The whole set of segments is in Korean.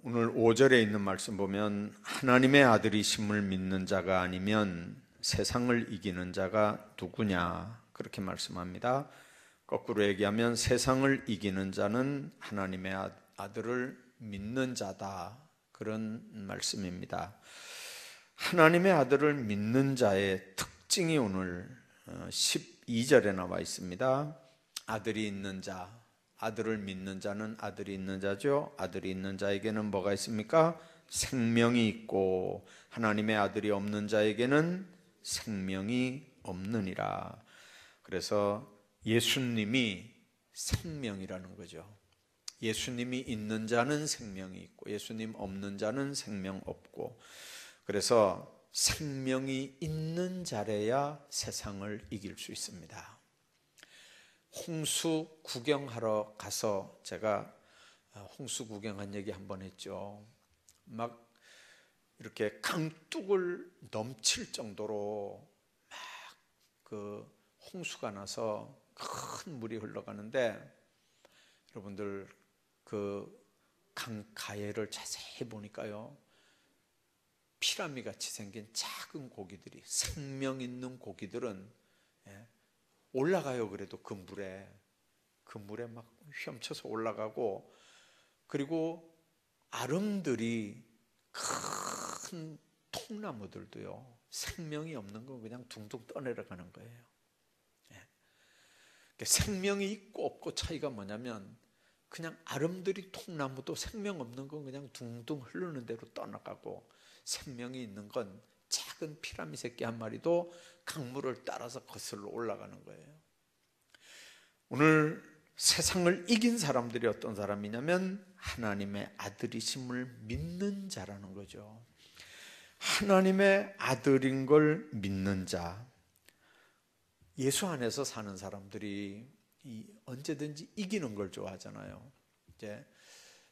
오늘 5절에 있는 말씀 보면 하나님의 아들이심을 믿는 자가 아니면 세상을 이기는 자가 누구냐 그렇게 말씀합니다. 거꾸로 얘기하면 세상을 이기는 자는 하나님의 아들을 믿는 자다, 그런 말씀입니다. 하나님의 아들을 믿는 자의 특징이 오늘 12절에 나와 있습니다. 아들이 있는 자, 아들을 믿는 자는 아들이 있는 자죠. 아들이 있는 자에게는 뭐가 있습니까? 생명이 있고 하나님의 아들이 없는 자에게는 생명이 없느니라. 그래서 예수님이 생명이라는 거죠. 예수님이 있는 자는 생명이 있고 예수님 없는 자는 생명 없고, 그래서 생명이 있는 자래야 세상을 이길 수 있습니다. 홍수 구경하러 가서 제가 홍수 구경한 얘기 한번 했죠. 막 이렇게 강둑을 넘칠 정도로 막 그 홍수가 나서 큰 물이 흘러가는데, 여러분들 그 강가해를 자세히 보니까요, 피라미 같이 생긴 작은 고기들이, 생명 있는 고기들은 올라가요. 그래도 그 물에 막 헤엄쳐서 올라가고, 그리고 아름들이 큰 통나무들도요, 생명이 없는 거 그냥 둥둥 떠내려가는 거예요. 생명이 있고 없고 차이가 뭐냐면, 그냥 아름드리 통나무도 생명 없는 건 그냥 둥둥 흐르는 대로 떠나가고, 생명이 있는 건 작은 피라미 새끼 한 마리도 강물을 따라서 거슬러 올라가는 거예요. 오늘 세상을 이긴 사람들이 어떤 사람이냐면 하나님의 아들이심을 믿는 자라는 거죠. 하나님의 아들인 걸 믿는 자, 예수 안에서 사는 사람들이 언제든지 이기는 걸 좋아하잖아요. 이제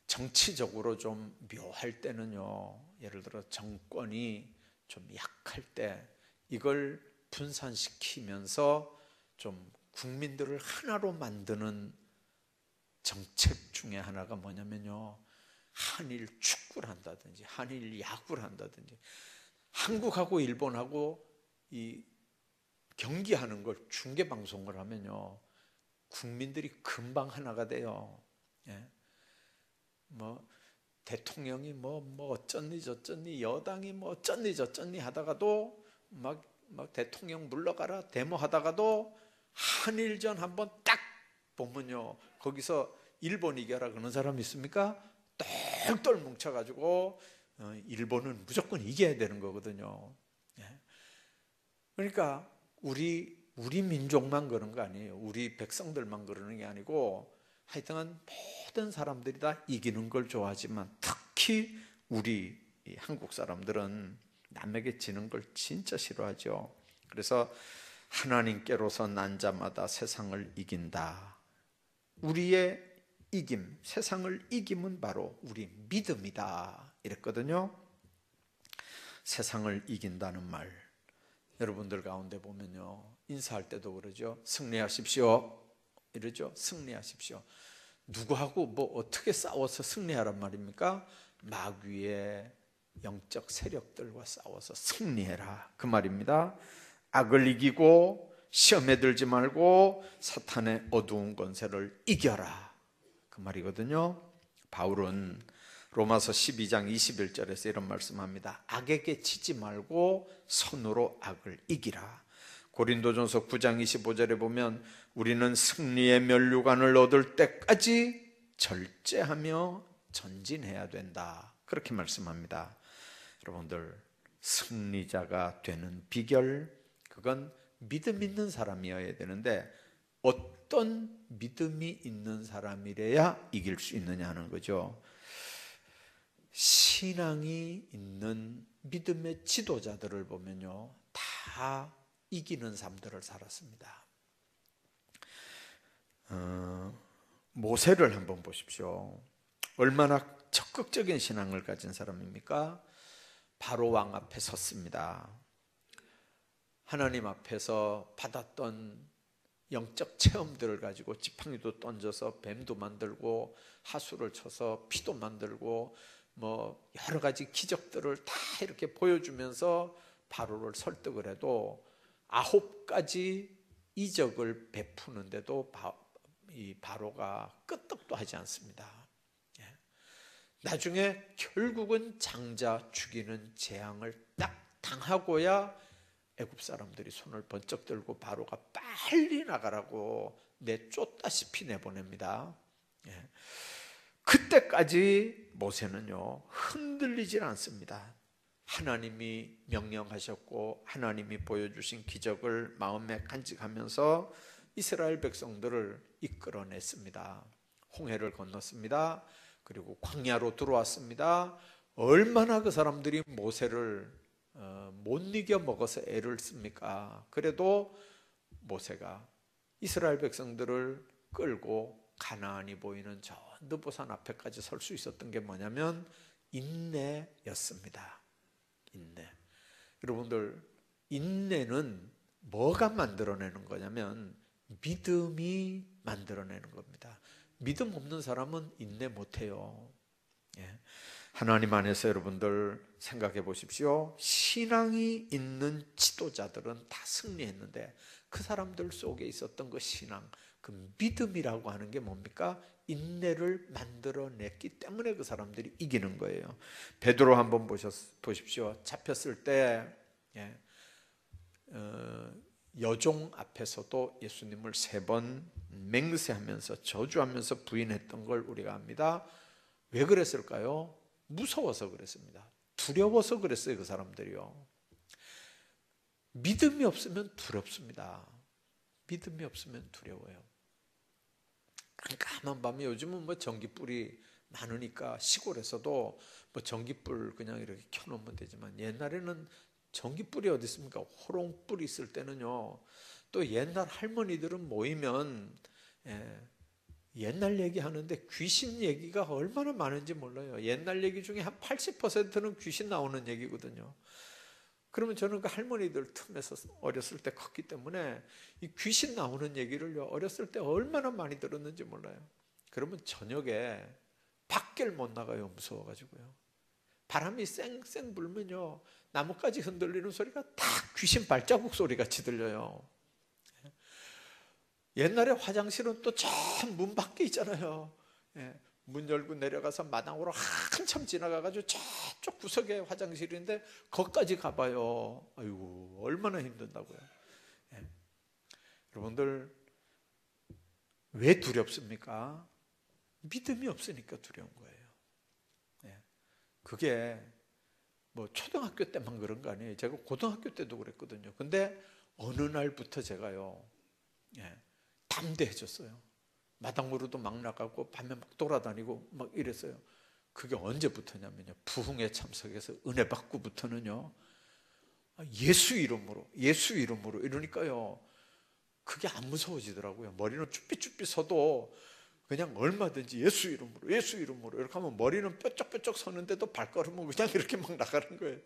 정치적으로 좀 묘할 때는요, 예를 들어 정권이 좀 약할 때 이걸 분산시키면서 좀 국민들을 하나로 만드는 정책 중에 하나가 뭐냐면요, 한일 축구를 한다든지 한일 야구를 한다든지, 한국하고 일본하고 이 경기하는 걸 중계 방송을 하면요, 국민들이 금방 하나가 돼요. 뭐 대통령이 뭐 어쩌니 저쩌니, 여당이 뭐 어쩌니 저쩌니 하다가도 막 대통령 물러가라 데모하다가도 한일전 한번 딱 보면요, 거기서 일본 이겨라 그러는 사람 있습니까? 똘똘 뭉쳐가지고 일본은 무조건 이겨야 되는 거거든요. 그러니까 우리 민족만 그런 거 아니에요. 우리 백성들만 그러는 게 아니고, 하여튼 모든 사람들이 다 이기는 걸 좋아하지만 특히 우리 한국 사람들은 남에게 지는 걸 진짜 싫어하죠. 그래서 하나님께로서 난 자마다 세상을 이긴다. 우리의 이김, 세상을 이김은 바로 우리 믿음이다 이랬거든요. 세상을 이긴다는 말, 여러분들 가운데 보면요, 인사할 때도 그러죠. 승리하십시오 이러죠. 승리하십시오. 누구하고 뭐 어떻게 싸워서 승리하란 말입니까? 마귀의 영적 세력들과 싸워서 승리해라 그 말입니다. 악을 이기고 시험에 들지 말고 사탄의 어두운 권세를 이겨라 그 말이거든요. 바울은 로마서 12장 21절에서 이런 말씀합니다. 악에게 지지 말고 선으로 악을 이기라. 고린도전서 9장 25절에 보면 우리는 승리의 면류관을 얻을 때까지 절제하며 전진해야 된다 그렇게 말씀합니다. 여러분들, 승리자가 되는 비결, 그건 믿음 있는 사람이어야 되는데, 어떤 믿음이 있는 사람이래야 이길 수 있느냐 하는 거죠. 신앙이 있는 믿음의 지도자들을 보면요, 다 이기는 삶들을 살았습니다. 모세를 한번 보십시오. 얼마나 적극적인 신앙을 가진 사람입니까? 바로 왕 앞에 섰습니다. 하나님 앞에서 받았던 영적 체험들을 가지고 지팡이도 던져서 뱀도 만들고 하수를 쳐서 피도 만들고 뭐 여러 가지 기적들을 다 이렇게 보여주면서 바로를 설득을 해도 9가지 이적을 베푸는데도 이 바로가 끄떡도 하지 않습니다. 나중에 결국은 장자 죽이는 재앙을 딱 당하고야 애굽 사람들이 손을 번쩍 들고 바로가 빨리 나가라고 내쫓다시피 내보냅니다. 그때까지 모세는요 흔들리질 않습니다. 하나님이 명령하셨고 하나님이 보여주신 기적을 마음에 간직하면서 이스라엘 백성들을 이끌어냈습니다. 홍해를 건넜습니다. 그리고 광야로 들어왔습니다. 얼마나 그 사람들이 모세를 못 이겨 먹어서 애를 씁니까? 그래도 모세가 이스라엘 백성들을 끌고 가나안이 보이는 저 느보산 앞에까지 설 수 있었던 게 뭐냐면 인내였습니다. 인내. 여러분들, 인내는 뭐가 만들어내는 거냐면 믿음이 만들어내는 겁니다. 믿음 없는 사람은 인내 못해요. 하나님 안에서 여러분들 생각해 보십시오. 신앙이 있는 지도자들은 다 승리했는데 그 사람들 속에 있었던 그 신앙, 그 믿음이라고 하는 게 뭡니까? 인내를 만들어냈기 때문에 그 사람들이 이기는 거예요. 베드로 한번 보십시오. 잡혔을 때 여종 앞에서도 예수님을 3번 맹세하면서 저주하면서 부인했던 걸 우리가 압니다. 왜 그랬을까요? 무서워서 그랬습니다. 두려워서 그랬어요. 그 사람들이요. 믿음이 없으면 두렵습니다. 믿음이 없으면 두려워요. 깜깜한 밤에 요즘은 뭐 전기불이 많으니까 시골에서도 뭐 전기불 그냥 이렇게 켜놓으면 되지만 옛날에는 전기불이 어디 있습니까? 호롱불이 있을 때는요. 또 옛날 할머니들은 모이면 옛날 얘기하는데 귀신 얘기가 얼마나 많은지 몰라요. 옛날 얘기 중에 한 80%는 귀신 나오는 얘기거든요. 그러면 저는 그 할머니들 틈에서 어렸을 때 컸기 때문에 이 귀신 나오는 얘기를 어렸을 때 얼마나 많이 들었는지 몰라요. 그러면 저녁에 밖을 못 나가요. 무서워가지고요. 바람이 쌩쌩 불면요. 나뭇가지 흔들리는 소리가 다 귀신 발자국 소리 같이 들려요. 옛날에 화장실은 또 저 문 밖에 있잖아요. 문 열고 내려가서 마당으로 한참 지나가가지고 저쪽 구석에 화장실인데 거기까지 가봐요. 아이고 얼마나 힘든다고요. 여러분들 왜 두렵습니까? 믿음이 없으니까 두려운 거예요. 그게 뭐 초등학교 때만 그런 거 아니에요. 제가 고등학교 때도 그랬거든요. 근데 어느 날부터 제가요 담대해졌어요. 마당으로도 막 나가고 밤에 막 돌아다니고 막 이랬어요. 그게 언제부터냐면요. 부흥회 참석해서 은혜 받고부터는요. 예수 이름으로 이러니까요. 그게 안 무서워지더라고요. 머리는 쭈삐쭈삐 서도 그냥 얼마든지 예수 이름으로 이렇게 하면 머리는 뾰족뾰족 서는데도 발걸음은 그냥 이렇게 막 나가는 거예요.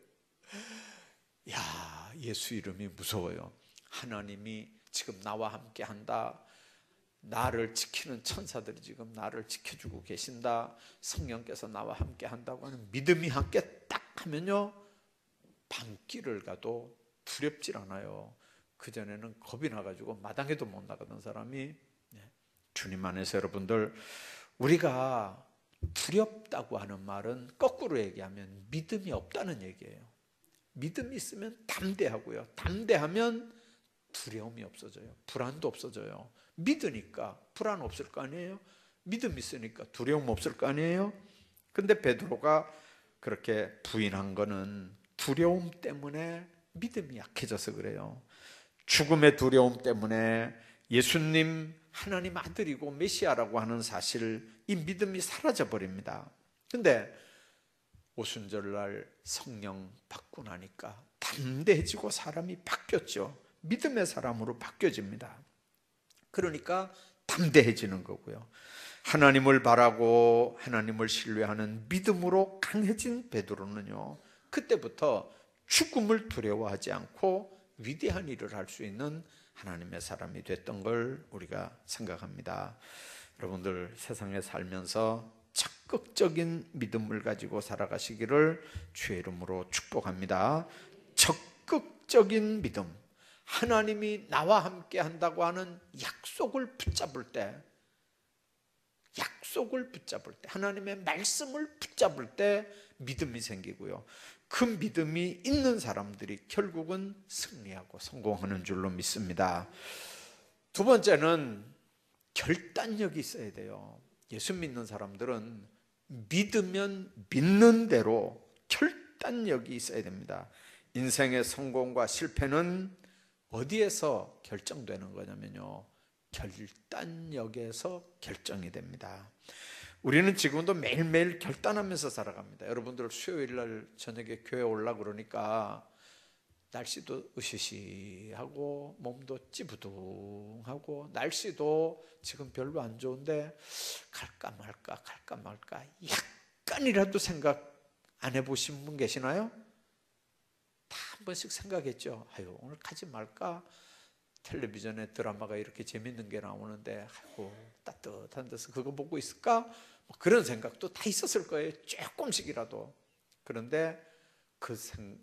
야, 예수 이름이 무서워요. 하나님이 지금 나와 함께 한다. 나를 지키는 천사들이 지금 나를 지켜주고 계신다. 성령께서 나와 함께 한다고 하는 믿음이 함께 딱 하면요. 밤길을 가도 두렵질 않아요. 그전에는 겁이 나가지고 마당에도 못 나가던 사람이 주님 안에서 여러분들 우리가 두렵다고 하는 말은 거꾸로 얘기하면 믿음이 없다는 얘기예요. 믿음이 있으면 담대하고요. 담대하면 두려움이 없어져요. 불안도 없어져요. 믿으니까 불안 없을 거 아니에요? 믿음 있으니까 두려움 없을 거 아니에요? 근데 베드로가 그렇게 부인한 거는 두려움 때문에 믿음이 약해져서 그래요. 죽음의 두려움 때문에 예수님 하나님 아들이고 메시아라고 하는 사실, 이 믿음이 사라져 버립니다. 근데 오순절날 성령 받고 나니까 담대해지고 사람이 바뀌었죠. 믿음의 사람으로 바뀌어집니다. 그러니까 담대해지는 거고요. 하나님을 바라고 하나님을 신뢰하는 믿음으로 강해진 베드로는요, 그때부터 죽음을 두려워하지 않고 위대한 일을 할 수 있는 하나님의 사람이 됐던 걸 우리가 생각합니다. 여러분들 세상에 살면서 적극적인 믿음을 가지고 살아가시기를 주의 이름으로 축복합니다. 적극적인 믿음, 하나님이 나와 함께 한다고 하는 약속을 붙잡을 때, 하나님의 말씀을 붙잡을 때 믿음이 생기고요, 그 믿음이 있는 사람들이 결국은 승리하고 성공하는 줄로 믿습니다. 두 번째는 결단력이 있어야 돼요. 예수 믿는 사람들은 믿으면 믿는 대로 결단력이 있어야 됩니다. 인생의 성공과 실패는 어디에서 결정되는 거냐면요, 결단력에서 결정이 됩니다. 우리는 지금도 매일매일 결단하면서 살아갑니다. 여러분들 수요일 날 저녁에 교회 오려고 그러니까 날씨도 으시시하고 몸도 찌부둥하고 날씨도 지금 별로 안 좋은데 갈까 말까 약간이라도 생각 안 해보신 분 계시나요? 다 한 번씩 생각했죠. 아유, 오늘 가지 말까? 텔레비전에 드라마가 이렇게 재밌는 게 나오는데 아이고 따뜻한 데서 그거 보고 있을까? 뭐 그런 생각도 다 있었을 거예요. 조금씩이라도. 그런데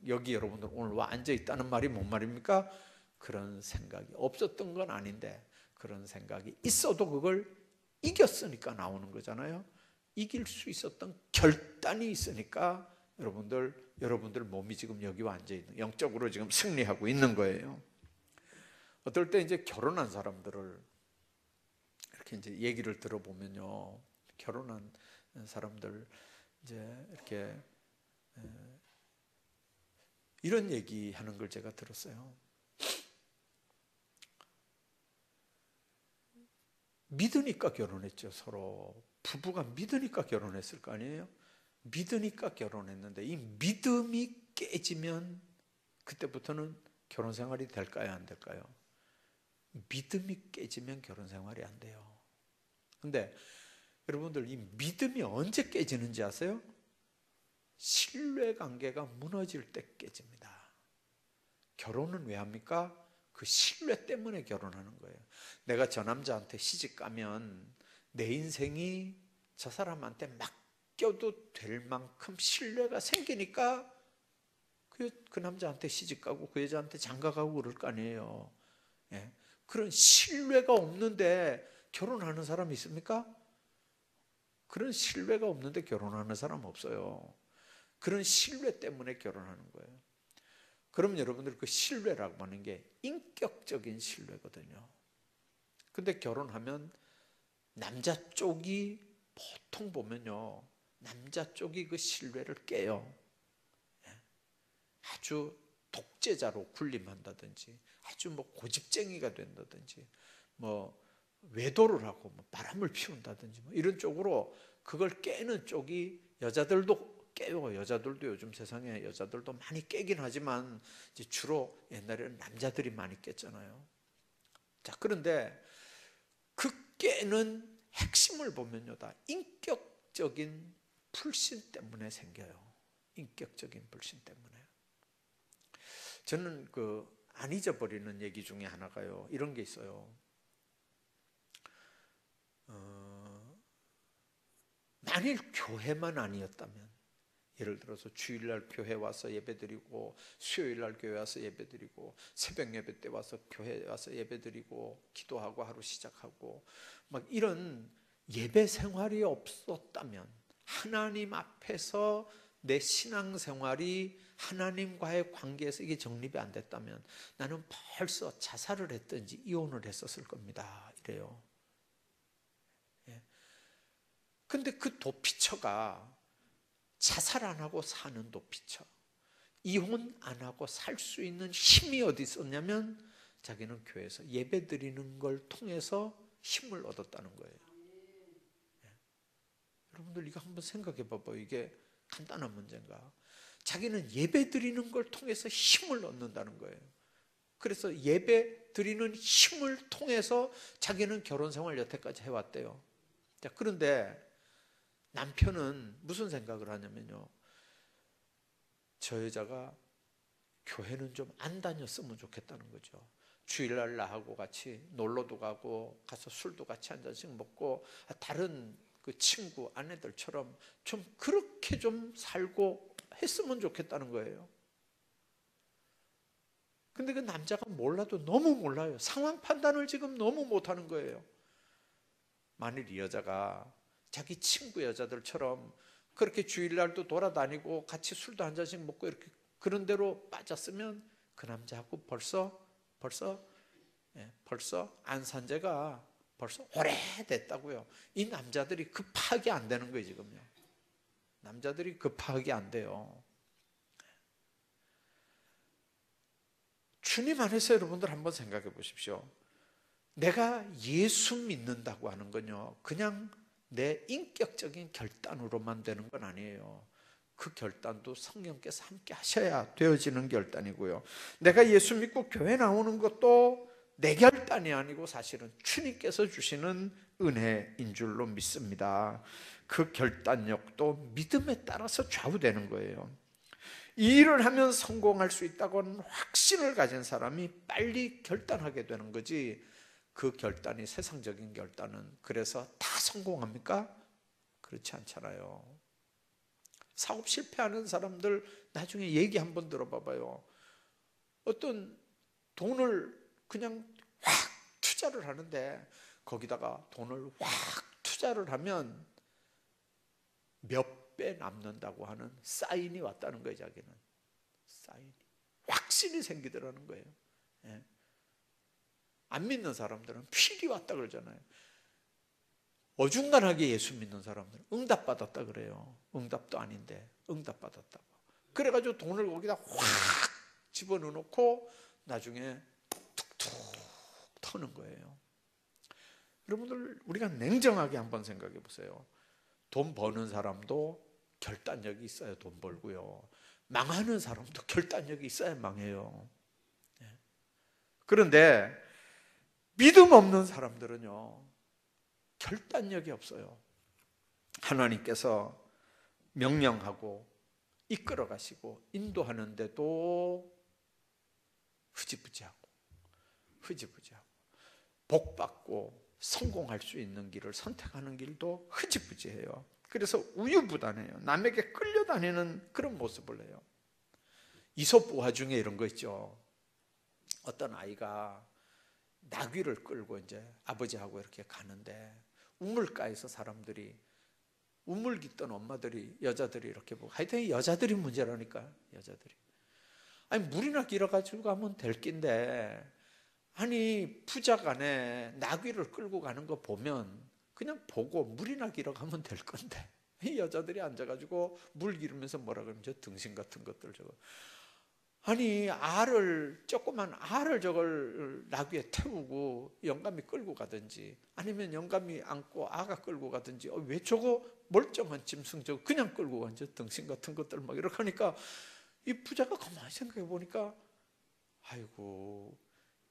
여기 여러분들 오늘 와 앉아 있다는 말이 뭔 말입니까? 그런 생각이 없었던 건 아닌데 그런 생각이 있어도 그걸 이겼으니까 나오는 거잖아요. 이길 수 있었던 결단이 있으니까 여러분들 몸이 지금 여기 와 앉아 있는, 영적으로 지금 승리하고 있는 거예요. 어떨 때 이제 결혼한 사람들을 이렇게 이제 얘기를 들어보면요, 결혼한 사람들 이제 이렇게 이런 얘기하는 걸 제가 들었어요. 믿으니까 결혼했죠. 서로 부부가 믿으니까 결혼했을 거 아니에요. 믿으니까 결혼했는데 이 믿음이 깨지면 그때부터는 결혼 생활이 될까요, 안 될까요? 믿음이 깨지면 결혼 생활이 안 돼요. 근데 여러분들 이 믿음이 언제 깨지는지 아세요? 신뢰관계가 무너질 때 깨집니다. 결혼은 왜 합니까? 그 신뢰 때문에 결혼하는 거예요. 내가 저 남자한테 시집 가면 내 인생이 저 사람한테 맡겨도 될 만큼 신뢰가 생기니까 그 남자한테 시집 가고 그 여자한테 장가 가고 그럴 거 아니에요. 예? 그런 신뢰가 없는데 결혼하는 사람이 있습니까? 그런 신뢰가 없는데 결혼하는 사람 없어요. 그런 신뢰 때문에 결혼하는 거예요. 그럼 여러분들 그 신뢰라고 하는 게 인격적인 신뢰거든요. 근데 결혼하면 남자 쪽이 보통 보면요, 남자 쪽이 그 신뢰를 깨요. 아주 독재자로 군림한다든지, 아주 뭐 고집쟁이가 된다든지, 뭐 외도를 하고 뭐 바람을 피운다든지, 뭐 이런 쪽으로 그걸 깨는 쪽이 여자들도 깨요. 여자들도 요즘 세상에 여자들도 많이 깨긴 하지만 이제 주로 옛날에는 남자들이 많이 깼잖아요. 자, 그런데 그 깨는 핵심을 보면요, 다 인격적인 불신 때문에 생겨요. 인격적인 불신 때문에. 저는 안 잊어버리는 얘기 중에 하나가요, 이런 게 있어요. 만일 교회만 아니었다면, 예를 들어서 주일날 교회 와서 예배드리고, 수요일날 교회 와서 예배드리고, 새벽 예배 때 와서 교회 와서 예배드리고, 기도하고 하루 시작하고, 막 이런 예배 생활이 없었다면, 하나님 앞에서 내 신앙생활이 하나님과의 관계에서 이게 정립이 안 됐다면 나는 벌써 자살을 했든지 이혼을 했었을 겁니다. 이래요. 근데 그 도피처가 자살 안 하고 사는 도피처, 이혼 안 하고 살 수 있는 힘이 어디 있었냐면 자기는 교회에서 예배 드리는 걸 통해서 힘을 얻었다는 거예요. 여러분들 이거 한번 생각해 봐봐요. 이게 간단한 문제인가? 자기는 예배 드리는 걸 통해서 힘을 얻는다는 거예요. 그래서 예배 드리는 힘을 통해서 자기는 결혼 생활 여태까지 해왔대요. 자, 그런데 남편은 무슨 생각을 하냐면요, 저 여자가 교회는 좀 안 다녔으면 좋겠다는 거죠. 주일날 나하고 같이 놀러도 가고 가서 술도 같이 한 잔씩 먹고 다른 그 친구, 아내들처럼 좀 그렇게 좀 살고 했으면 좋겠다는 거예요. 근데 그 남자가 몰라도 너무 몰라요. 상황 판단을 지금 너무 못하는 거예요. 만일 이 여자가 자기 친구 여자들처럼 그렇게 주일날도 돌아다니고 같이 술도 한 잔씩 먹고 이렇게 그런 대로 빠졌으면 그 남자하고 벌써 안 산 지가 벌써 오래됐다고요. 이 남자들이 그 파악이 안 되는 거예요, 지금요. 남자들이 그 파악이 안 돼요. 주님 안에서 여러분들 한번 생각해 보십시오. 내가 예수 믿는다고 하는 건요, 그냥 내 인격적인 결단으로만 되는 건 아니에요. 그 결단도 성령께서 함께 하셔야 되어지는 결단이고요. 내가 예수 믿고 교회 나오는 것도 내 결단이 아니고 사실은 주님께서 주시는 은혜인 줄로 믿습니다. 그 결단력도 믿음에 따라서 좌우되는 거예요. 이 일을 하면 성공할 수 있다고 하는 확신을 가진 사람이 빨리 결단하게 되는 거지, 그 결단이 세상적인 결단은 그래서 다 성공합니까? 그렇지 않잖아요. 사업 실패하는 사람들 나중에 얘기 한번 들어봐봐요. 어떤 돈을 그냥 확 투자를 하는데 거기다가 돈을 확 투자를 하면 몇 배 남는다고 하는 사인이 왔다는 거예요. 자기는 사인이 확신이 생기더라는 거예요. 예. 안 믿는 사람들은 필이 왔다 그러잖아요. 어중간하게 예수 믿는 사람들은 응답받았다 그래요. 응답도 아닌데 응답받았다고. 그래가지고 돈을 거기다 확 집어넣고 나중에 툭툭 터는 거예요. 여러분들, 우리가 냉정하게 한번 생각해 보세요. 돈 버는 사람도 결단력이 있어야 돈 벌고요, 망하는 사람도 결단력이 있어야 망해요. 그런데 믿음 없는 사람들은요, 결단력이 없어요. 하나님께서 명령하고 이끌어 가시고 인도하는데도 흐지부지하고 복받고 성공할 수 있는 길을 선택하는 길도 흐지부지해요. 그래서 우유부단해요. 남에게 끌려다니는 그런 모습을 해요. 이솝부화 중에 이런 거 있죠. 어떤 아이가 나귀를 끌고 이제 아버지하고 이렇게 가는데 우물가에서 사람들이, 우물 깃던 엄마들이, 여자들이 이렇게 보고, 하여튼 여자들이 문제라니까. 여자들이 아니 물이나 길어가지고 가면 될 낀데, 아니 부자간에 나귀를 끌고 가는 거 보면 그냥 보고 물이나 길어 가면 될 건데, 이 여자들이 앉아가지고 물 기르면서 뭐라 그러면 저 등신 같은 것들 저거, 아니 조그만 알을 저걸 나귀에 태우고 영감이 끌고 가든지, 아니면 영감이 안고 아가 끌고 가든지, 왜 저거 멀쩡한 짐승 저거 그냥 끌고 가죠? 등신 같은 것들 막 이렇게 하니까 이 부자가 가만히 생각해 보니까, 아이고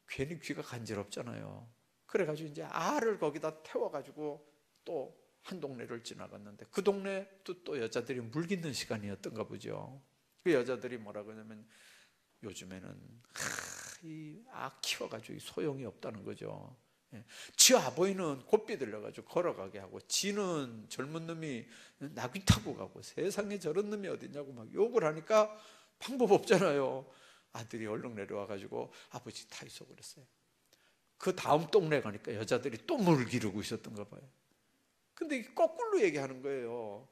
괜히 귀가 간지럽잖아요. 그래가지고 이제 알을 거기다 태워가지고 또 한 동네를 지나갔는데, 그 동네도 또 여자들이 물 깃는 시간이었던가 보죠. 그 여자들이 뭐라 그러냐면, 요즘에는 이 키워가지고 소용이 없다는 거죠. 지 아버지는 곱비 들려가지고 걸어가게 하고, 지는 젊은 놈이 나귀 타고 가고, 세상에 저런 놈이 어딨냐고 막 욕을 하니까 방법 없잖아요. 아들이 얼른 내려와가지고 아버지 타이소 그랬어요. 그 다음 동네 가니까 여자들이 또 물 기르고 있었던가 봐요. 근데 거꾸로 얘기하는 거예요.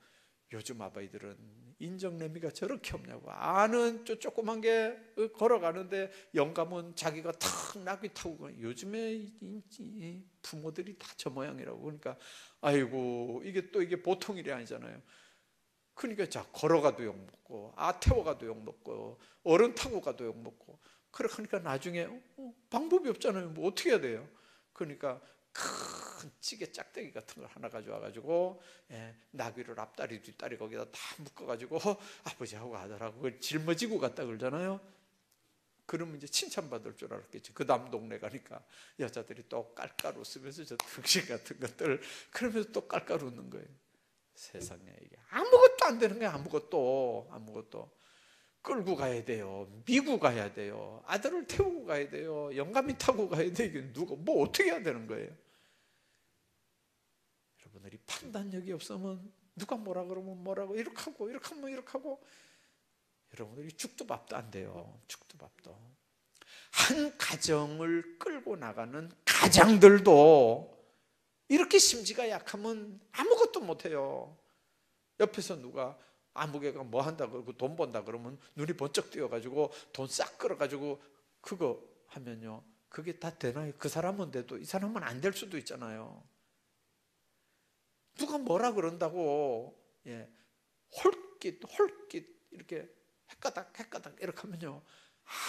요즘 아바이들은 인정내미가 저렇게 없냐고. 아는 조그만 게 걸어가는데 영감은 자기가 탁 나귀 타고 가요. 요즘에 부모들이 다 저 모양이라고. 그러니까 아이고 이게 보통 일이 아니잖아요. 그러니까 자 걸어가도 욕먹고, 태워가도 욕먹고, 어른 타고 가도 욕먹고, 그러니까 나중에 방법이 없잖아요. 뭐 어떻게 해야 돼요? 그러니까 큰 찌개 짝대기 같은 걸 하나 가져와가지고 나귀를 앞다리 뒷다리 거기다 다 묶어가지고 아버지하고 아들하고 그걸 짊어지고 갔다 그러잖아요. 그러면 이제 칭찬받을 줄 알았겠지. 그 다음 동네 가니까 여자들이 또 깔깔 웃으면서 저 등신 같은 것들 그러면서 또 깔깔 웃는 거예요. 세상에 이게 아무것도 안 되는 거야. 아무것도 끌고 가야 돼요. 미국 가야 돼요. 아들을 태우고 가야 돼요. 영감이 타고 가야 돼요. 이게 누가 뭐 어떻게 해야 되는 거예요? 여러분들이 판단력이 없으면 누가 뭐라 그러면 뭐라고, 이렇게 하고 이렇게 하면 이렇게 하고, 여러분들이 죽도 밥도 안 돼요. 죽도 밥도. 한 가정을 끌고 나가는 가장들도 이렇게 심지가 약하면 아무것도 못해요. 옆에서 누가 아무개가 뭐 한다 그러고 돈 번다 그러면 눈이 번쩍 띄어가지고 돈 싹 끌어가지고 그거 하면요, 그게 다 되나요? 그 사람은 돼도 이 사람은 안 될 수도 있잖아요. 누가 뭐라 그런다고 홀깃 이렇게 헷가닥 이렇게 하면요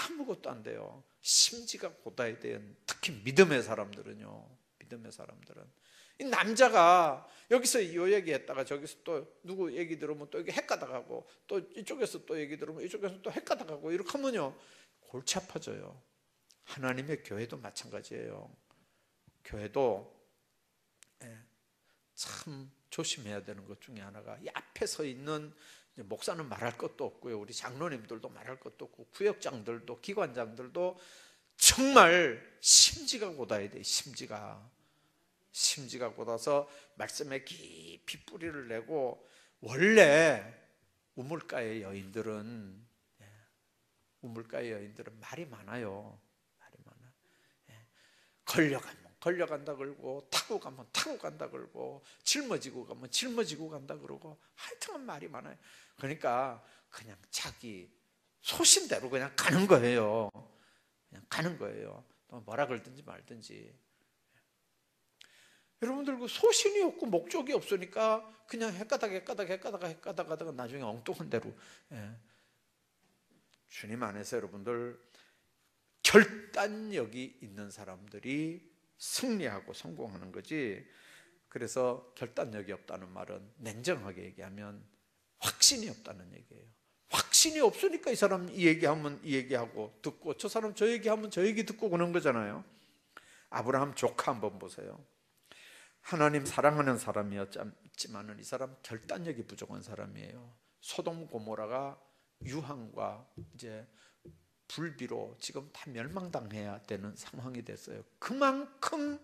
아무것도 안 돼요. 심지가 고다에 대한, 특히 믿음의 사람들은요, 믿음의 사람들은 이 남자가 여기서 이 얘기 했다가 저기서 또 누구 얘기 들으면 또 이게 헷가닥하고, 또 이쪽에서 또 얘기 들으면 이쪽에서 또 헷가닥하고, 이렇게 하면요 골치 아파져요. 하나님의 교회도 마찬가지예요. 교회도 참 조심해야 되는 것 중에 하나가, 이 앞에 서 있는 목사는 말할 것도 없고요, 우리 장로님들도 말할 것도 없고, 구역장들도 기관장들도 정말 심지가 곧아야 돼. 심지가 곧아서 말씀에 깊이 뿌리를 내고, 원래 우물가의 여인들은 말이 많아요. 걸려가면 걸려간다 그러고, 타고 가면 타고 간다 그러고, 짊어지고 가면 짊어지고 간다 그러고, 하여튼 말이 많아요. 그러니까 그냥 자기 소신대로 그냥 가는 거예요. 그냥 가는 거예요. 뭐라 그러든지 말든지. 여러분들 그 소신이 없고 목적이 없으니까 그냥 헷가닥 나중에 엉뚱한 대로. 주님 안에서 여러분들 결단력이 있는 사람들이 승리하고 성공하는 거지. 그래서 결단력이 없다는 말은 냉정하게 얘기하면 확신이 없다는 얘기예요. 확신이 없으니까 이 사람 이 얘기하면 이 얘기하고 듣고, 저 사람 저 얘기하면 저 얘기 듣고 그런 거잖아요. 아브라함 조카 한번 보세요. 하나님 사랑하는 사람이었지만은 이 사람 결단력이 부족한 사람이에요. 소돔 고모라가 유황과 이제 불비로 지금 다 멸망당해야 되는 상황이 됐어요. 그만큼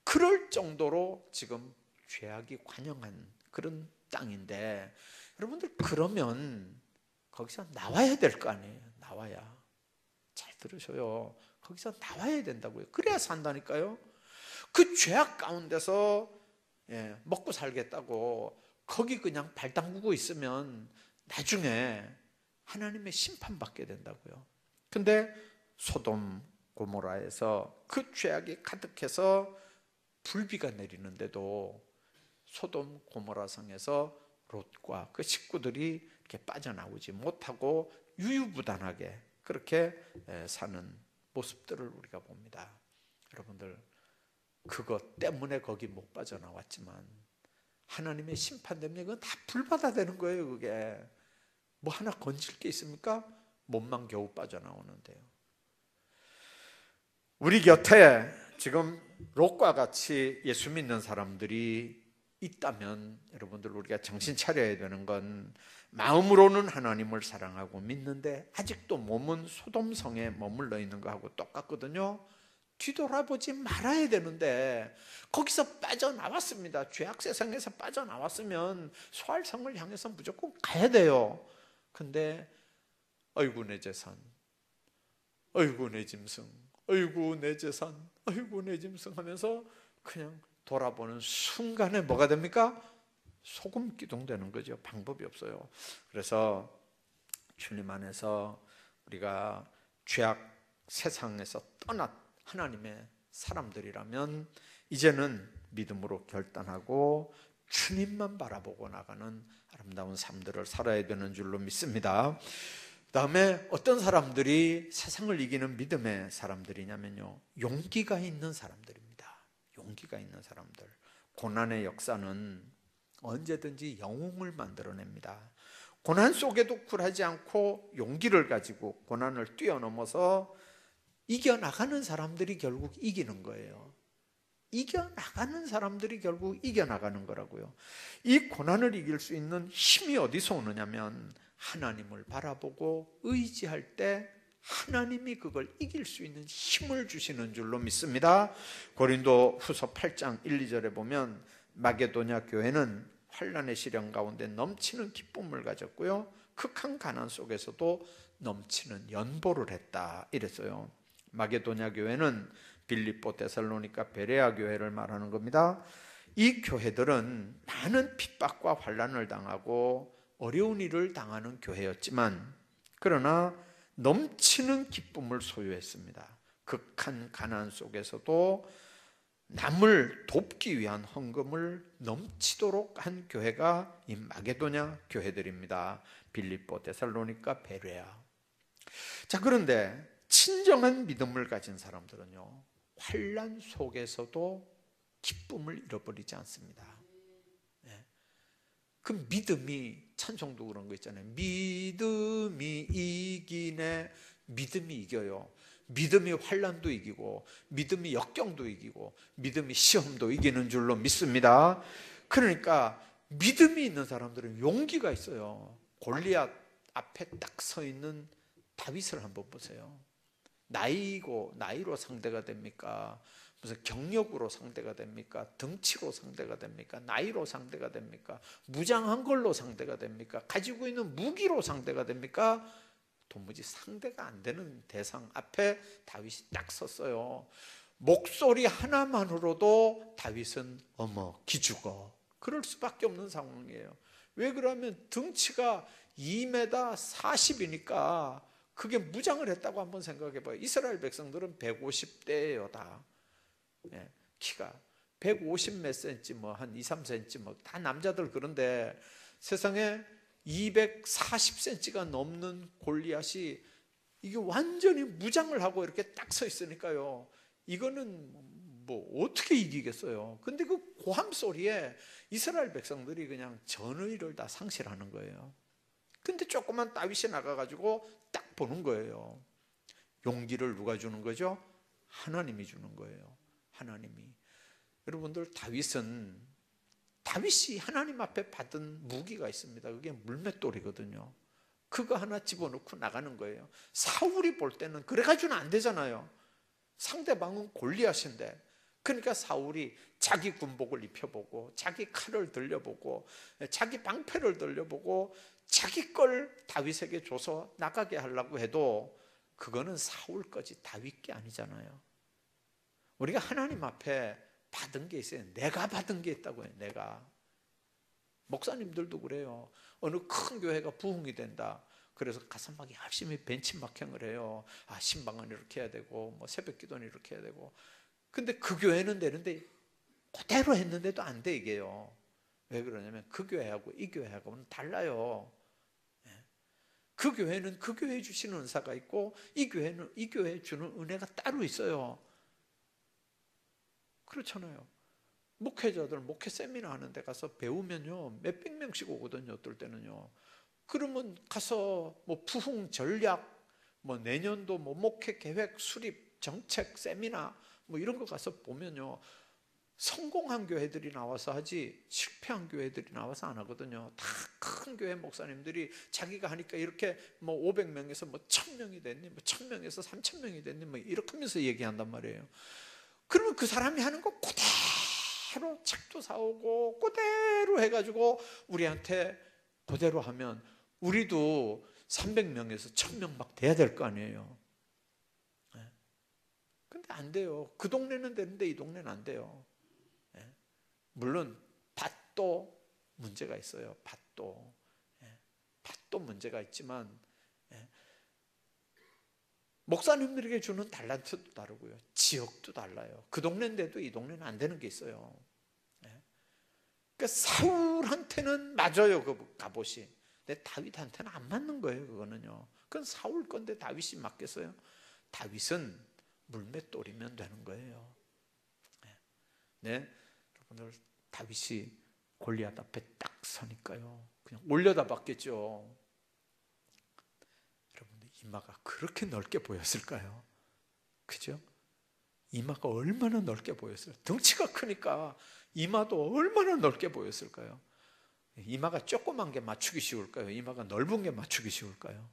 그럴 정도로 지금 죄악이 관영한 그런 땅인데, 여러분들 그러면 거기서 나와야 될 거 아니에요. 나와야. 잘 들으셔요. 거기서 나와야 된다고요. 그래야 산다니까요. 그 죄악 가운데서 먹고 살겠다고 거기 그냥 발 담그고 있으면 나중에 하나님의 심판받게 된다고요. 근데 소돔 고모라에서 그 죄악이 가득해서 불비가 내리는데도 소돔 고모라 성에서 롯과 그 식구들이 이렇게 빠져나오지 못하고 유유부단하게 그렇게 사는 모습들을 우리가 봅니다. 여러분들 그것 때문에 거기 못 빠져나왔지만 하나님의 심판 때문에 그건 다 불받아되는 거예요. 그게 뭐 하나 건질 게 있습니까? 몸만 겨우 빠져나오는데요. 우리 곁에 지금 롯과 같이 예수 믿는 사람들이 있다면 여러분들 우리가 정신 차려야 되는 건, 마음으로는 하나님을 사랑하고 믿는데 아직도 몸은 소돔성에 머물러 있는 거하고 똑같거든요. 뒤돌아보지 말아야 되는데 거기서 빠져나왔습니다. 죄악 세상에서 빠져나왔으면 소활성을 향해서 무조건 가야 돼요. 근데 아이고 내 재산, 아이고 내 짐승, 아이고 내 재산, 아이고 내 짐승 하면서 그냥 돌아보는 순간에 뭐가 됩니까? 소금 기둥되는 거죠. 방법이 없어요. 그래서 주님 안에서 우리가 죄악 세상에서 떠났 하나님의 사람들이라면 이제는 믿음으로 결단하고 주님만 바라보고 나가는 아름다운 삶들을 살아야 되는 줄로 믿습니다. 그 다음에 어떤 사람들이 세상을 이기는 믿음의 사람들이냐면요, 용기가 있는 사람들입니다. 용기가 있는 사람들. 고난의 역사는 언제든지 영웅을 만들어냅니다. 고난 속에도 굴하지 않고 용기를 가지고 고난을 뛰어넘어서 이겨나가는 사람들이 결국 이기는 거예요. 이겨나가는 사람들이 결국 이겨나가는 거라고요. 이 고난을 이길 수 있는 힘이 어디서 오느냐면 하나님을 바라보고 의지할 때 하나님이 그걸 이길 수 있는 힘을 주시는 줄로 믿습니다. 고린도 후서 8장 1, 2절에 보면 마게도냐 교회는 환난의 시련 가운데 넘치는 기쁨을 가졌고요, 극한 가난 속에서도 넘치는 연보를 했다 이랬어요. 마게도냐 교회는 빌립보, 데살로니가, 베레아 교회를 말하는 겁니다. 이 교회들은 많은 핍박과 환난을 당하고 어려운 일을 당하는 교회였지만, 그러나 넘치는 기쁨을 소유했습니다. 극한 가난 속에서도 남을 돕기 위한 헌금을 넘치도록 한 교회가 이 마게도냐 교회들입니다. 빌립보, 데살로니가, 베레아. 자, 그런데 진정한 믿음을 가진 사람들은요, 환난 속에서도 기쁨을 잃어버리지 않습니다. 그 믿음이, 찬송도 그런 거 있잖아요. 믿음이 이기네. 믿음이 이겨요. 믿음이 환난도 이기고, 믿음이 역경도 이기고, 믿음이 시험도 이기는 줄로 믿습니다. 그러니까 믿음이 있는 사람들은 용기가 있어요. 골리앗 앞에 딱 서 있는 다윗을 한번 보세요. 나이로 상대가 됩니까? 무슨 경력으로 상대가 됩니까? 덩치로 상대가 됩니까? 나이로 상대가 됩니까? 무장한 걸로 상대가 됩니까? 가지고 있는 무기로 상대가 됩니까? 도무지 상대가 안 되는 대상 앞에 다윗이 딱 섰어요. 목소리 하나만으로도 다윗은 어머 기죽어. 그럴 수밖에 없는 상황이에요. 왜 그러면 덩치가 2m 40이니까 그게 무장을 했다고 한번 생각해 봐요. 이스라엘 백성들은 150대예요 다. 키가 150 몇 센치, 뭐 한 2, 3cm, 뭐 다 남자들. 그런데 세상에 240cm가 넘는 골리앗이 이게 완전히 무장을 하고 이렇게 딱 서 있으니까요, 이거는 뭐 어떻게 이기겠어요. 근데 그 고함 소리에 이스라엘 백성들이 그냥 전의를 다 상실하는 거예요. 근데 조그만 다윗이 나가가지고 딱 보는 거예요. 용기를 누가 주는 거죠? 하나님이 주는 거예요. 하나님이. 여러분들, 다윗이 하나님 앞에 받은 무기가 있습니다. 그게 물맷돌이거든요. 그거 하나 집어넣고 나가는 거예요. 사울이 볼 때는 그래가지고는 안 되잖아요. 상대방은 골리앗인데. 그러니까 사울이 자기 군복을 입혀보고, 자기 칼을 들려보고, 자기 방패를 들려보고, 자기 걸 다윗에게 줘서 나가게 하려고 해도 그거는 사울 거지 다윗 게 아니잖아요. 우리가 하나님 앞에 받은 게 있어요. 내가 받은 게 있다고 해요. 내가. 목사님들도 그래요. 어느 큰 교회가 부흥이 된다. 그래서 가서 막 열심히 벤치마킹을 해요. 아, 신방은 이렇게 해야 되고, 뭐 새벽 기도는 이렇게 해야 되고. 근데 그 교회는 되는데 그대로 했는데도 안 돼, 이게요. 왜 그러냐면 그 교회하고 이 교회하고는 달라요. 그 교회는 그 교회에 주시는 은사가 있고, 이 교회는 이 교회에 주는 은혜가 따로 있어요. 그렇잖아요. 목회자들 목회 세미나 하는 데 가서 배우면요, 몇백 명씩 오거든요. 어떨 때는요. 그러면 가서 뭐 부흥 전략, 뭐 내년도 뭐 목회 계획 수립 정책 세미나 뭐 이런 거 가서 보면요, 성공한 교회들이 나와서 하지 실패한 교회들이 나와서 안 하거든요. 다 큰 교회 목사님들이 자기가 하니까 이렇게 뭐 500명에서 뭐 1000명이 됐니, 뭐 1000명에서 3000명이 됐니, 뭐 이렇게 하면서 얘기한단 말이에요. 그러면 그 사람이 하는 거 그대로 책도 사오고 그대로 해가지고 우리한테 그대로 하면 우리도 300명에서 1000명 막 돼야 될 거 아니에요. 근데 안 돼요. 그 동네는 되는데 이 동네는 안 돼요. 물론 밭도 문제가 있어요. 밭도 문제가 있지만 목사님들에게 주는 달란트도 다르고요, 지역도 달라요. 그 동네인데도 이 동네는 안 되는 게 있어요. 그러니까 사울한테는 맞아요, 그 갑옷이. 근데 다윗한테는 안 맞는 거예요. 그거는요, 그건 사울 건데 다윗이 맞겠어요? 다윗은 물맷돌이면 되는 거예요. 네, 여러분들, 다윗이 골리앗 앞에 딱 서니까요, 그냥 올려다 봤겠죠. 여러분들, 이마가 그렇게 넓게 보였을까요? 그죠? 이마가 얼마나 넓게 보였어요. 덩치가 크니까 이마도 얼마나 넓게 보였을까요? 이마가 조그만 게 맞추기 쉬울까요? 이마가 넓은 게 맞추기 쉬울까요?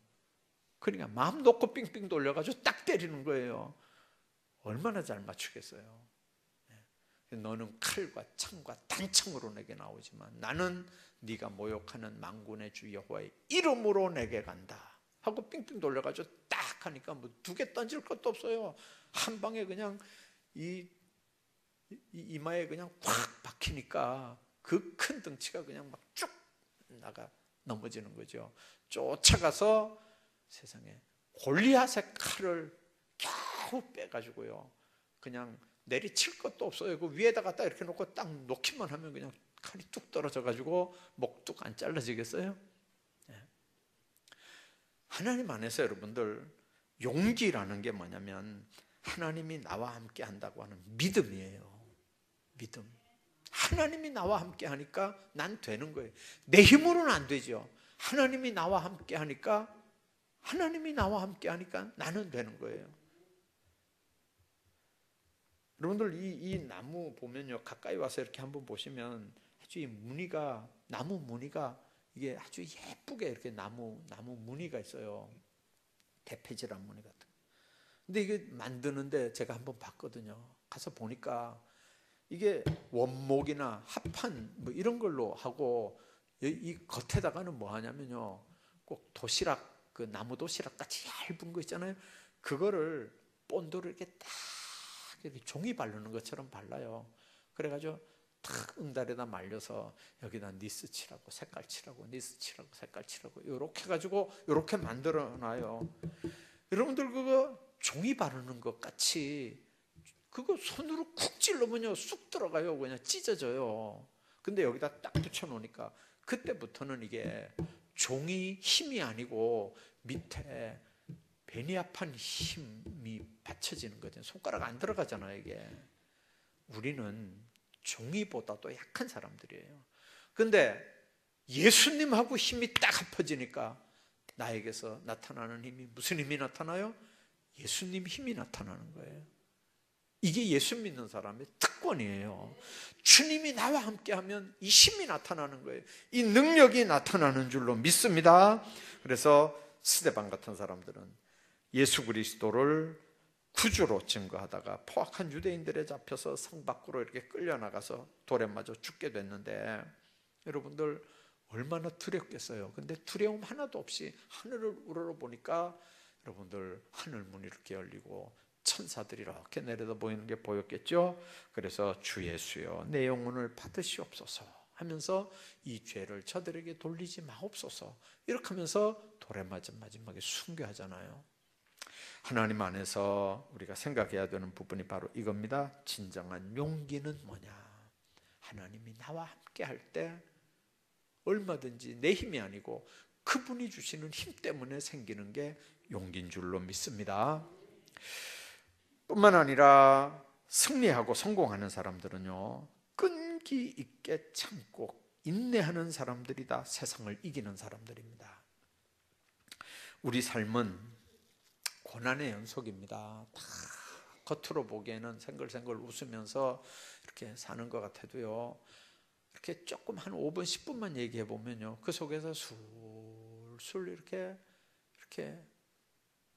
그러니까 마음 놓고 삥삥 돌려가지고 딱 때리는 거예요. 얼마나 잘 맞추겠어요. 너는 칼과 창과 단창으로 내게 나오지만 나는 네가 모욕하는 만군의 주 여호와의 이름으로 내게 간다 하고 삥삥 돌려가지고 딱 하니까 뭐 2개 던질 것도 없어요. 한 방에 그냥 이마에 그냥 꽉 박히니까 그 큰 덩치가 그냥 막 쭉 나가 넘어지는 거죠. 쫓아가서 세상에 골리앗의 칼을 겨우 빼가지고요, 그냥 내리칠 것도 없어요. 그 위에다 갖다 이렇게 놓고 딱 놓기만 하면 그냥 칼이 뚝 떨어져가지고 목 뚝 안 잘라지겠어요? 네. 하나님 안에서 여러분들 용기라는 게 뭐냐면 하나님이 나와 함께 한다고 하는 믿음이에요. 믿음. 하나님이 나와 함께 하니까 난 되는 거예요. 내 힘으로는 안 되죠. 하나님이 나와 함께 하니까 나는 되는 거예요. 여러분들 이 나무 보면요, 가까이 와서 이렇게 한번 보시면 아주 이 무늬가, 나무 무늬가 이게 아주 예쁘게 이렇게 나무 무늬가 있어요. 대패질한 무늬 같은. 근데 이게 만드는데 제가 한번 봤거든요. 가서 보니까 이게 원목이나 합판 뭐 이런 걸로 하고, 이 겉에다가는 뭐 하냐면요, 꼭 도시락, 그 나무 도시락 같이 얇은 거 있잖아요. 그거를 본드를 이렇게 딱 이렇게 종이 바르는 것처럼 발라요. 그래가지고 탁 응달에다 말려서 여기다 니스 칠하고 색깔 칠하고 니스 칠하고 색깔 칠하고 이렇게 해가지고 이렇게 만들어 놔요. 여러분들 그거 종이 바르는 것 같이 그거 손으로 쿡 찔러보면 쑥 들어가요. 그냥 찢어져요. 근데 여기다 딱 붙여 놓으니까 그때부터는 이게 종이 힘이 아니고 밑에 베니아판 힘이 받쳐지는 거죠. 손가락 안 들어가잖아요, 이게. 우리는 종이보다도 약한 사람들이에요. 근데 예수님하고 힘이 딱 합쳐지니까 나에게서 나타나는 힘이 무슨 힘이 나타나요? 예수님 힘이 나타나는 거예요. 이게 예수 믿는 사람의 특권이에요. 주님이 나와 함께하면 이 힘이 나타나는 거예요. 이 능력이 나타나는 줄로 믿습니다. 그래서 스데반 같은 사람들은 예수 그리스도를 구주로 증거하다가 포악한 유대인들에 잡혀서 성 밖으로 이렇게 끌려나가서 돌에 맞아 죽게 됐는데, 여러분들 얼마나 두렵겠어요. 근데 두려움 하나도 없이 하늘을 우러러보니까 여러분들 하늘 문이 이렇게 열리고 천사들이 이렇게 내려다 보이는 게 보였겠죠. 그래서 주 예수여 내 영혼을 받으시옵소서 하면서 이 죄를 저들에게 돌리지 마옵소서 이렇게 하면서 돌에 맞은 마지막에 순교하잖아요. 하나님 안에서 우리가 생각해야 되는 부분이 바로 이겁니다. 진정한 용기는 뭐냐? 하나님이 나와 함께 할 때 얼마든지 내 힘이 아니고 그분이 주시는 힘 때문에 생기는 게 용기인 줄로 믿습니다. 뿐만 아니라 승리하고 성공하는 사람들은요, 끈기 있게 참고 인내하는 사람들이다. 세상을 이기는 사람들입니다. 우리 삶은 고난의 연속입니다. 다 겉으로 보기에는 생글생글 웃으면서 이렇게 사는 것 같아도요, 이렇게 조금 한 5분 10분만 얘기해 보면요, 그 속에서 술술 이렇게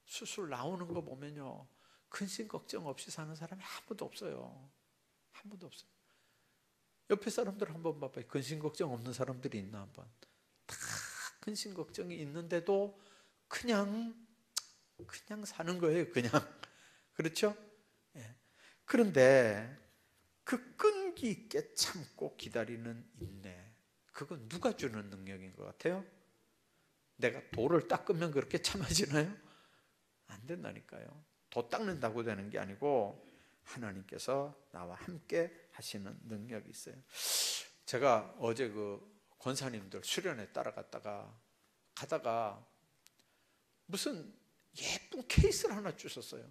술술 나오는 거 보면요, 근심 걱정 없이 사는 사람이 아무도 없어요. 아무도 없어요. 옆에 사람들 한번 봐봐요. 근심 걱정 없는 사람들이 있나 한번. 다 근심 걱정이 있는데도 그냥 사는 거예요. 그냥. 그렇죠? 예. 그런데 그 끈기 있게 참고 기다리는 인내, 그건 누가 주는 능력인 것 같아요? 내가 돌을 닦으면 그렇게 참아지나요? 안 된다니까요. 도 닦는다고 되는 게 아니고 하나님께서 나와 함께 하시는 능력이 있어요. 제가 어제 그 권사님들 수련회 따라가다가 무슨 예쁜 케이스를 하나 주셨어요.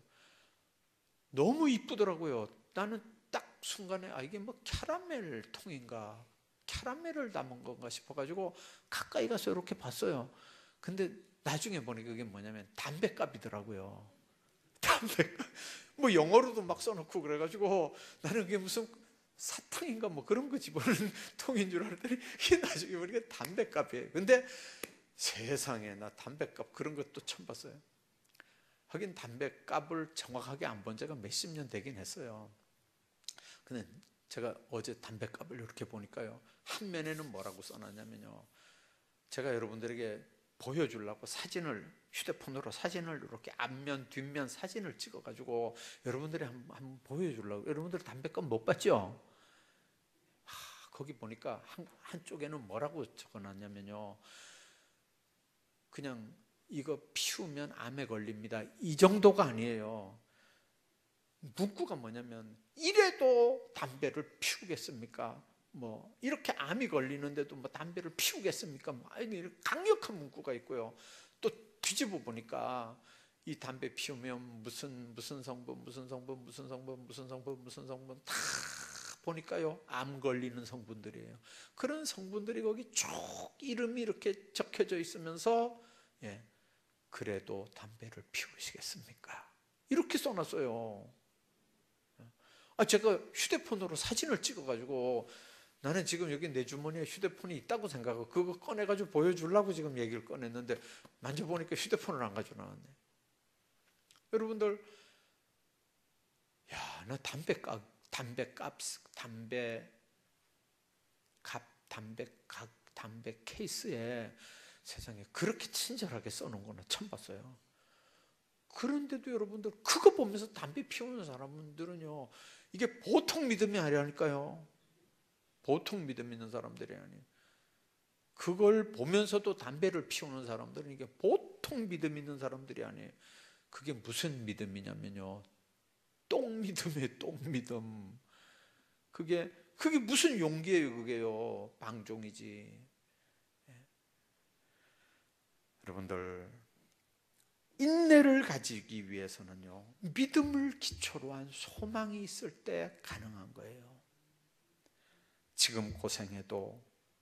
너무 이쁘더라고요. 나는 딱 순간에 이게 뭐 캐러멜 통인가, 캐러멜을 담은 건가 싶어가지고 가까이 가서 이렇게 봤어요. 근데 나중에 보니까 그게 뭐냐면 담뱃갑이더라고요. 담뱃갑. 뭐 영어로도 막 써놓고 그래가지고 나는 그게 무슨 사탕인가 뭐 그런 거 집어넣는 통인 줄 알았더니 이게 나중에 보니까 담뱃갑이에요. 근데 세상에, 나 담뱃갑 그런 것도 처음 봤어요. 하긴 담뱃갑을 정확하게 안 본 지가 몇십 년 되긴 했어요. 근데 제가 어제 담배값을 이렇게 보니까요, 한 면에는 뭐라고 써놨냐면요, 제가 여러분들에게 보여주려고 휴대폰으로 사진을 이렇게 앞면 뒷면 사진을 찍어가지고 여러분들이 한번 보여주려고. 여러분들 담배값 못 받죠? 거기 보니까 한쪽에는 뭐라고 적어놨냐면요, 그냥 이거 피우면 암에 걸립니다, 이 정도가 아니에요. 문구가 뭐냐면, 이래도 담배를 피우겠습니까? 뭐 이렇게 암이 걸리는데도 뭐 담배를 피우겠습니까? 뭐 강력한 문구가 있고요. 또 뒤집어 보니까 이 담배 피우면 무슨 성분 다 보니까요, 암 걸리는 성분들이에요. 그런 성분들이 거기 쭉 이름이 이렇게 적혀져 있으면서, 그래도 담배를 피우시겠습니까? 이렇게 써놨어요. 제가 휴대폰으로 사진을 찍어가지고, 나는 지금 여기 내 주머니에 휴대폰이 있다고 생각하고 그거 꺼내가지고 보여주려고 지금 얘기를 꺼냈는데, 만져보니까 휴대폰을 안 가지고 나왔네. 여러분들, 나 담배 케이스에 세상에 그렇게 친절하게 써놓은 거는 처음 봤어요. 그런데도 여러분들, 그거 보면서 담배 피우는 사람들은요, 이게 보통 믿음이 아니라니까요. 보통 믿음 있는 사람들이 아니에요. 그걸 보면서도 담배를 피우는 사람들은 이게 보통 믿음 있는 사람들이 아니에요. 그게 무슨 믿음이냐면요, 똥믿음이에요. 똥믿음. 그게 무슨 용기예요, 그게요. 방종이지. 여러분들, 인내를 가지기 위해서는요, 믿음을 기초로 한 소망이 있을 때 가능한 거예요. 지금 고생해도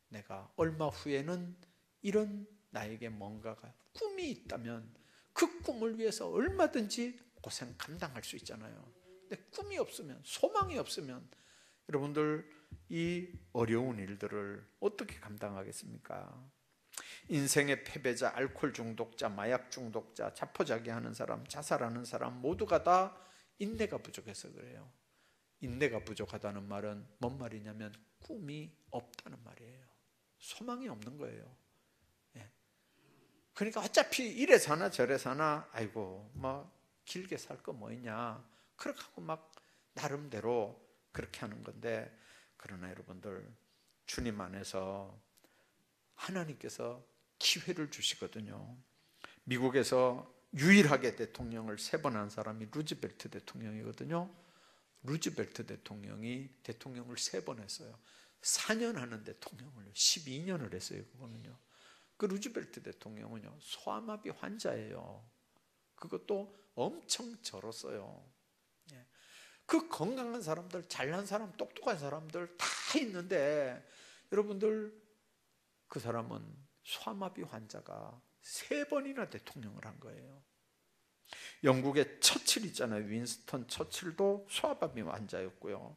내가 얼마 후에는 이런 나에게 뭔가가 꿈이 있다면 그 꿈을 위해서 얼마든지 고생 감당할 수 있잖아요. 근데 꿈이 없으면, 소망이 없으면 여러분들 이 어려운 일들을 어떻게 감당하겠습니까? 인생의 패배자, 알코올 중독자, 마약 중독자, 자포자기하는 사람, 자살하는 사람 모두가 다 인내가 부족해서 그래요. 인내가 부족하다는 말은 뭔 말이냐면 꿈이 없다는 말이에요. 소망이 없는 거예요. 그러니까 어차피 이래 사나 저래 사나, 아이고 뭐 길게 살 거 뭐 있냐, 그렇게 하고 막 나름대로 그렇게 하는 건데, 그러나 여러분들, 주님 안에서 하나님께서 기회를 주시거든요. 미국에서 유일하게 대통령을 3번 한 사람이 루즈벨트 대통령이거든요. 루즈벨트 대통령이 대통령을 3번 했어요. 4년 하는 대통령을 12년을 했어요. 그거는요. 그 루즈벨트 대통령은요, 소아마비 환자예요. 그것도 엄청 절었어요. 그 건강한 사람들, 잘난 사람, 똑똑한 사람들 다 있는데, 여러분들, 그 사람은 소아마비 환자가 3번이나 대통령을 한 거예요. 영국의 처칠 있잖아요. 윈스턴 처칠도 소아마비 환자였고요.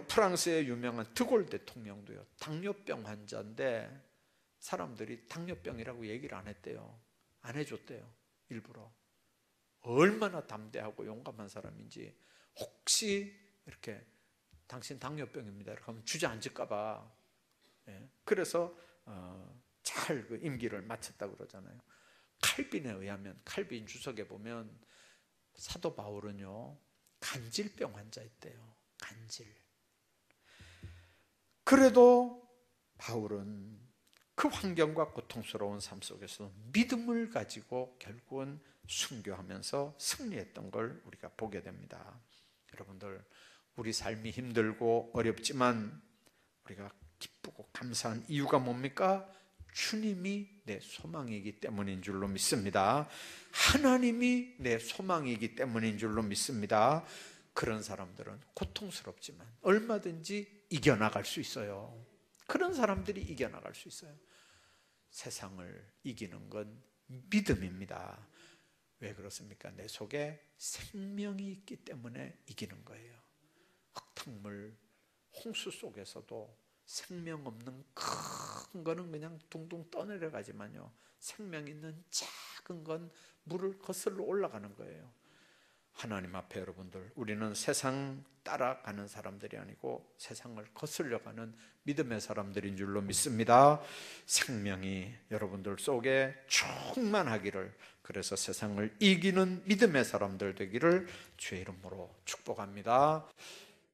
프랑스의 유명한 드골 대통령도요, 당뇨병 환자인데 사람들이 당뇨병이라고 얘기를 안 했대요. 안 해줬대요. 일부러. 얼마나 담대하고 용감한 사람인지. 혹시 이렇게 당신 당뇨병입니다 이렇게 하면 주저앉을까 봐. 그래서 잘 그 임기를 마쳤다고 그러잖아요. 칼빈에 의하면, 칼빈 주석에 보면 사도 바울은요, 간질병 환자였대요. 간질. 그래도 바울은 그 환경과 고통스러운 삶 속에서 믿음을 가지고 결국은 순교하면서 승리했던 걸 우리가 보게 됩니다. 여러분들, 우리 삶이 힘들고 어렵지만 우리가 기쁘고 감사한 이유가 뭡니까? 주님이 내 소망이기 때문인 줄로 믿습니다. 하나님이 내 소망이기 때문인 줄로 믿습니다. 그런 사람들은 고통스럽지만 얼마든지 이겨나갈 수 있어요. 그런 사람들이 이겨나갈 수 있어요. 세상을 이기는 건 믿음입니다. 왜 그렇습니까? 내 속에 생명이 있기 때문에 이기는 거예요. 흙탕물, 홍수 속에서도 생명 없는 큰 거는 그냥 둥둥 떠내려가지만요, 생명 있는 작은 건 물을 거슬러 올라가는 거예요. 하나님 앞에 여러분들, 우리는 세상 따라가는 사람들이 아니고 세상을 거슬려가는 믿음의 사람들인 줄로 믿습니다. 생명이 여러분들 속에 충만하기를, 그래서 세상을 이기는 믿음의 사람들 되기를 주의 이름으로 축복합니다.